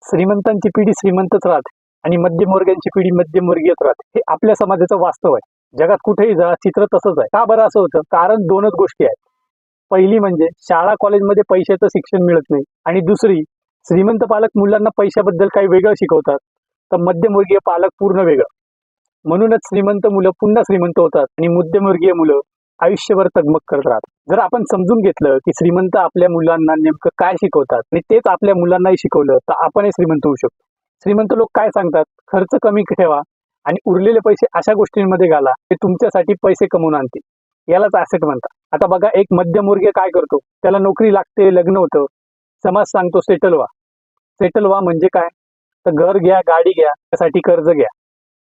श्रीमंतांची पिढी श्रीमंतच राहते आणि मध्यमवर्गीयांची पिढी मध्यमवर्गीयच राहते. हे आपल्या समाजाचं वास्तव आहे. जगात कुठेही जा चित्र तसंच आहे. का बरं असं होतं? कारण दोनच गोष्टी आहेत. पहिली म्हणजे शाळा कॉलेजमध्ये पैशाचं शिक्षण मिळत नाही, आणि दुसरी श्रीमंत पालक मुलांना पैशाबद्दल काही वेगळं शिकवतात, तर मध्यमवर्गीय पालक पूर्ण वेगळं. म्हणूनच श्रीमंत मुलं पुन्हा श्रीमंत होतात आणि मध्यमवर्गीय मुलं आयुष्यभर तगमग करत राहतात. जर आपण समजून घेतलं की श्रीमंत आपल्या मुलांना नेमकं काय शिकवतात आणि तेच आपल्या मुलांनाही शिकवलं, तर आपणही श्रीमंत होऊ शकतो. श्रीमंत लोक काय सांगतात? खर्च कमी ठेवा आणि उरलेले पैसे अशा गोष्टींमध्ये घाला ते तुमच्यासाठी पैसे कमवून आणतील. यालाच ॲसेट म्हणतात. आता बघा, एक मध्यमवर्गीय काय करतो? त्याला नोकरी लागते, लग्न होतं, समाज सांगतो सेटल व्हा. सेटल व्हा म्हणजे काय? तर घर घ्या, गाडी घ्या, त्यासाठी कर्ज घ्या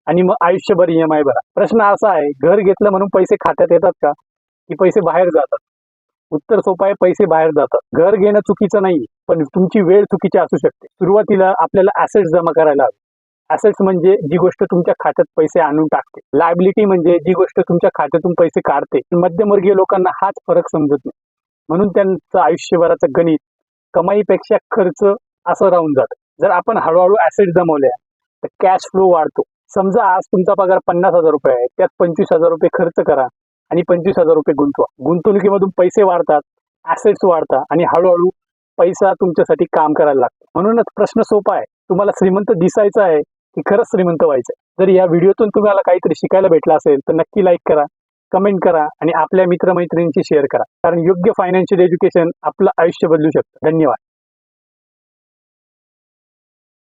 आणि मग आयुष्यभर EMI भरा. प्रश्न असा आहे, घर घेतलं म्हणून पैसे खात्यात येतात का, की पैसे बाहेर जातात? उत्तर सोपं आहे, पैसे बाहेर जातात. घर घेणं चुकीचं नाही, पण तुमची वेळ चुकीची असू शकते. सुरुवातीला आपल्याला ॲसेट्स जमा करायला हवे. ॲसेट्स म्हणजे जी गोष्ट तुमच्या खात्यात पैसे आणून टाकते. लायबिलिटी म्हणजे जी गोष्ट तुमच्या खात्यातून पैसे काढते. मध्यमवर्गीय लोकांना हाच फरक समजत नाही, म्हणून त्यांचं आयुष्यभराचं गणित कमाईपेक्षा खर्च असं राहून जातं. जर आपण हळूहळू ॲसेट जमवल्या तर कॅश फ्लो वाढतो. समजा आज तुमचा पगार 50,000 रुपये आहे, त्यात 25,000 रुपये खर्च करा आणि 25,000 रुपये गुंतवा. गुंतवणुकीमधून पैसे वाढतात, ॲसेट्स वाढतात आणि हळूहळू पैसा तुमच्यासाठी काम करायला लागतो. म्हणूनच प्रश्न सोपा आहे, तुम्हाला श्रीमंत दिसायचं आहे की खरंच श्रीमंत व्हायचं आहे? जर या व्हिडिओतून तुम्हाला काहीतरी शिकायला भेटलं असेल तर नक्की लाईक करा, कमेंट करा आणि आपल्या मित्रमैत्रिणींशी शेअर करा. कारण योग्य फायनान्शियल एज्युकेशन आपलं आयुष्य बदलू शकतं. धन्यवाद.